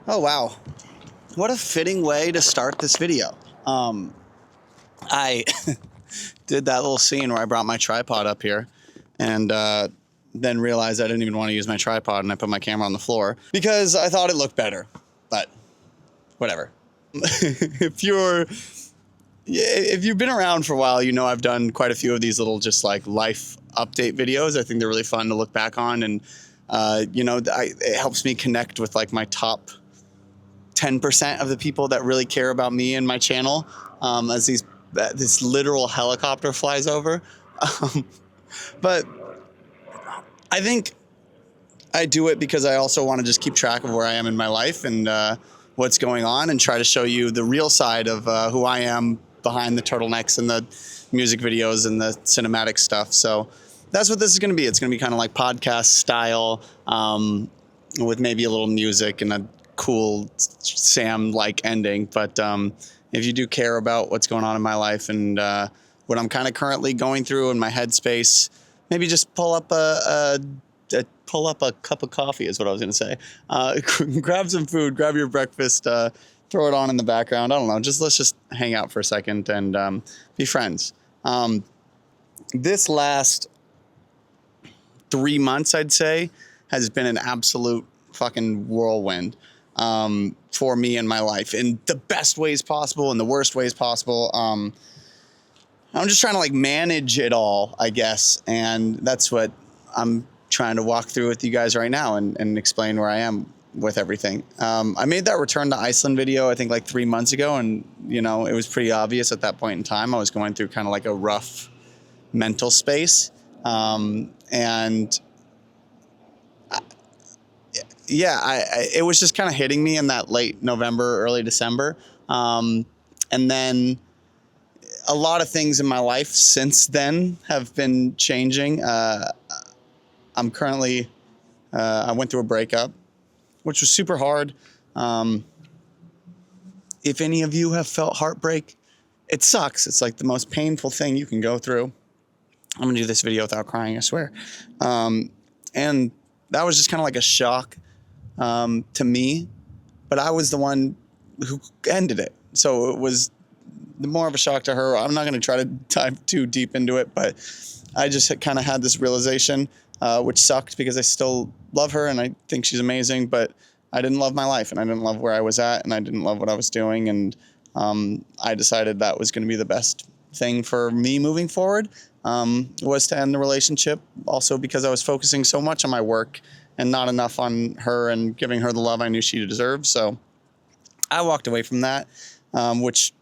Oh, wow. What a fitting way to start this video. I did that little scene where I brought my tripod up here and then realized I didn't even want to use my tripod, and I put my camera on the floor because I thought it looked better, but whatever. If you've been around for a while, you know I've done quite a few of these little just like life update videos. I think they're really fun to look back on, and it helps me connect with like my top 10% of the people that really care about me and my channel, as this literal helicopter flies over. But I think I do it because I also want to just keep track of where I am in my life and what's going on, and try to show you the real side of who I am behind the turtlenecks and the music videos and the cinematic stuff. So that's what this is going to be. It's going to be kind of like podcast style, with maybe a little music and a cool Sam-like ending. But if you do care about what's going on in my life and what I'm kind of currently going through in my headspace, maybe just pull up a cup of coffee is what I was going to say. Grab some food, grab your breakfast, throw it on in the background. I don't know. Let's just hang out for a second and be friends. This last 3 months, I'd say, has been an absolute fucking whirlwind for me in my life, in the best ways possible and the worst ways possible. I'm just trying to like manage it all, I guess, and that's what I'm trying to walk through with you guys right now and explain where I am with everything. I made that return to Iceland video, I think like 3 months ago, and it was pretty obvious at that point in time I was going through kind of like a rough mental space, and it was just kind of hitting me in that late November, early December. And then a lot of things in my life since then have been changing. I'm currently, I went through a breakup, which was super hard. If any of you have felt heartbreak, it sucks. It's like the most painful thing you can go through. I'm gonna do this video without crying, I swear. And that was just kind of like a shock to me, but I was the one who ended it. So it was more of a shock to her. I'm not going to try to dive too deep into it, but I just kind of had this realization, which sucked because I still love her and I think she's amazing, but I didn't love my life and I didn't love where I was at and I didn't love what I was doing. And I decided that was going to be the best thing for me moving forward, was to end the relationship, also because I was focusing so much on my work and not enough on her and giving her the love I knew she deserved. So I walked away from that, which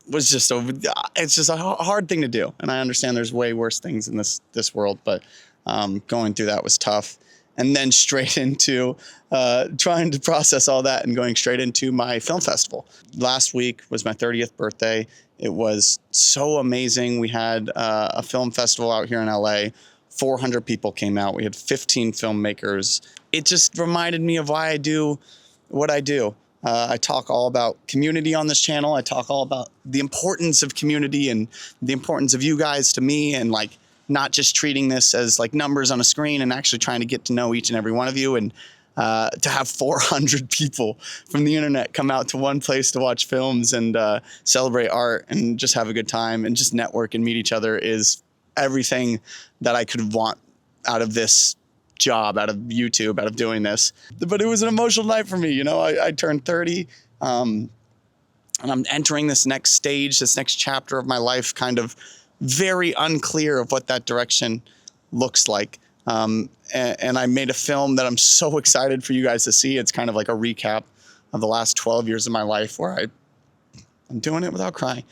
was it's just a hard thing to do. And I understand there's way worse things in this world, but going through that was tough. And then straight into trying to process all that and going straight into my film festival. Last week was my 30th birthday. It was so amazing. We had a film festival out here in LA. 400 people came out. We had 15 filmmakers. It just reminded me of why I do what I do. I talk all about community on this channel. I talk all about the importance of community and the importance of you guys to me, and like not just treating this as like numbers on a screen, and actually trying to get to know each and every one of you. And to have 400 people from the internet come out to one place to watch films and celebrate art and just have a good time and just network and meet each other is everything that I could want out of this job, out of YouTube, out of doing this. But it was an emotional night for me. I turned 30, and I'm entering this next stage, this next chapter of my life, kind of very unclear of what that direction looks like. And I made a film that I'm so excited for you guys to see. It's kind of like a recap of the last 12 years of my life, where I'm doing it without crying.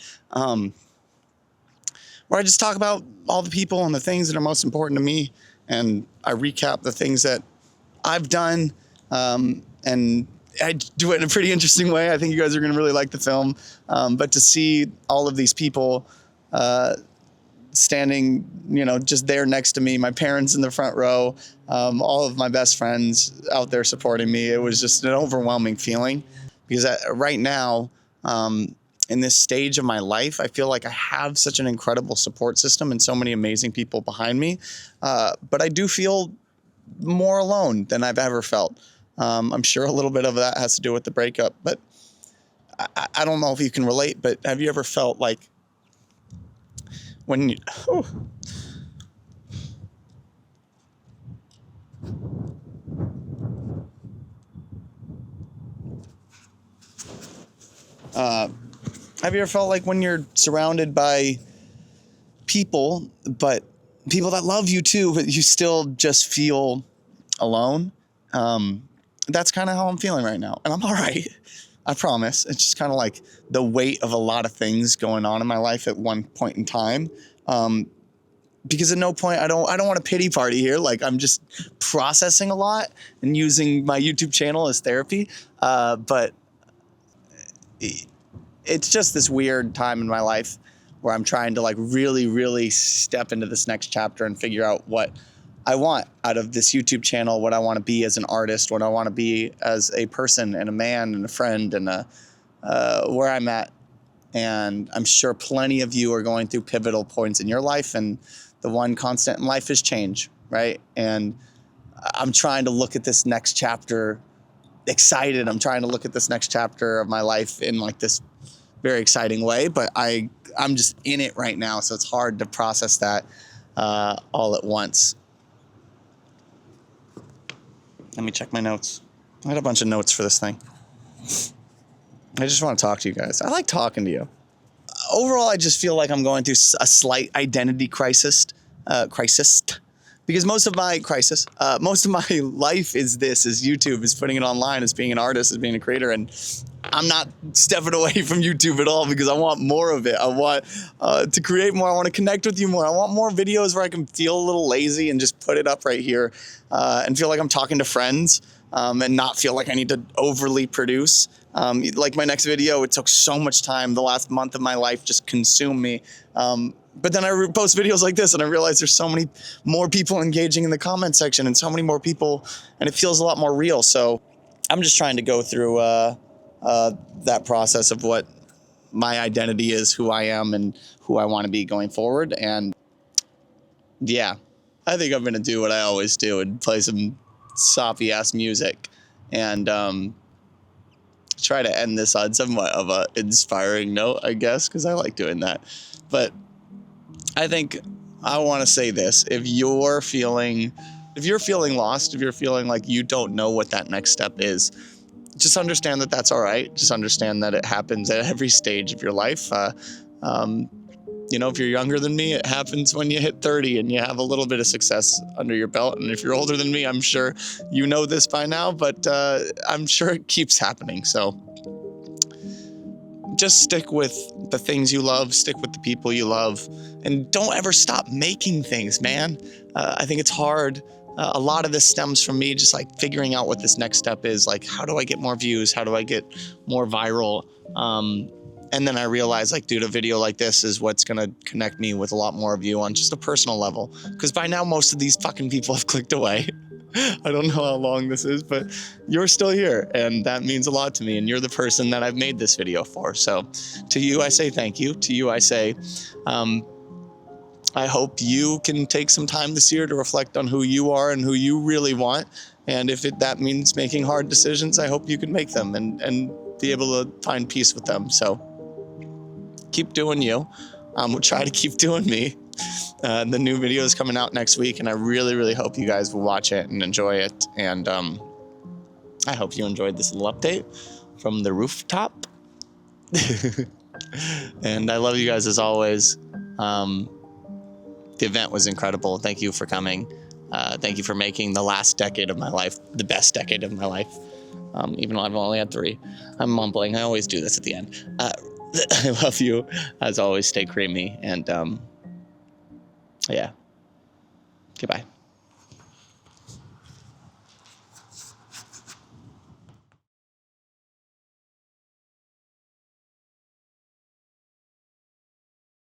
Where I just talk about all the people and the things that are most important to me. And I recap the things that I've done. And I do it in a pretty interesting way. I think you guys are going to really like the film. But to see all of these people standing, just there next to me, my parents in the front row, all of my best friends out there supporting me, it was just an overwhelming feeling. Because right now, in this stage of my life, I feel like I have such an incredible support system and so many amazing people behind me. But I do feel more alone than I've ever felt. I'm sure a little bit of that has to do with the breakup, but I don't know if you can relate, but have you ever felt like when you, have you ever felt like when you're surrounded by people, but people that love you too, but you still just feel alone? That's kind of how I'm feeling right now. And I'm all right. I promise. It's just kind of like the weight of a lot of things going on in my life at one point in time. Because at no point, I don't want a pity party here. Like, I'm just processing a lot and using my YouTube channel as therapy. But it's just this weird time in my life where I'm trying to like really, really step into this next chapter and figure out what I want out of this YouTube channel, what I want to be as an artist, what I want to be as a person and a man and a friend and where I'm at. And I'm sure plenty of you are going through pivotal points in your life, and the one constant in life is change, right? And I'm trying to look at this next chapter excited. I'm trying to look at this next chapter of my life in like this very exciting way, but I'm just in it right now, so it's hard to process that all at once. Let me check my notes. I had a bunch of notes for this thing. I just want to talk to you guys. I like talking to you. Overall, I just feel like I'm going through a slight identity crisis, because most of my life is YouTube, is putting it online, is being an artist, is being a creator, and I'm not stepping away from YouTube at all because I want more of it. I want to create more. I want to connect with you more. I want more videos where I can feel a little lazy and just put it up right here and feel like I'm talking to friends and not feel like I need to overly produce. Like my next video, it took so much time. The last month of my life just consumed me. But then I post videos like this and I realize there's so many more people engaging in the comment section and so many more people, and it feels a lot more real. So I'm just trying to go through that process of what my identity is, who I am and who I want to be going forward. And yeah, I think I'm going to do what I always do and play some soppy ass music and try to end this on somewhat of a inspiring note, I guess, because I like doing that. But I think I want to say this: if you're feeling lost, if you're feeling like you don't know what that next step is, just understand that that's all right. Just understand that it happens at every stage of your life. If you're younger than me, it happens when you hit 30 and you have a little bit of success under your belt. And if you're older than me, I'm sure you know this by now, but I'm sure it keeps happening. So just stick with the things you love, stick with the people you love, and don't ever stop making things, man. I think it's hard. A lot of this stems from me just like figuring out what this next step is. Like, how do I get more views? How do I get more viral? And then I realized, like, dude, a video like this is what's going to connect me with a lot more of you on just a personal level. Because by now, most of these fucking people have clicked away. I don't know how long this is, but you're still here. And that means a lot to me. And you're the person that I've made this video for. So to you, I say thank you. To you, I say, I hope you can take some time this year to reflect on who you are and who you really want. And if that means making hard decisions, I hope you can make them and be able to find peace with them. So keep doing you. We'll try to keep doing me. The new video is coming out next week, and I really, really hope you guys will watch it and enjoy it. And I hope you enjoyed this little update from the rooftop. And I love you guys as always. The event was incredible. Thank you for coming. Thank you for making the last decade of my life the best decade of my life. Even though I've only had 3. I'm mumbling. I always do this at the end. I love you. As always, stay creamy. And yeah. Goodbye.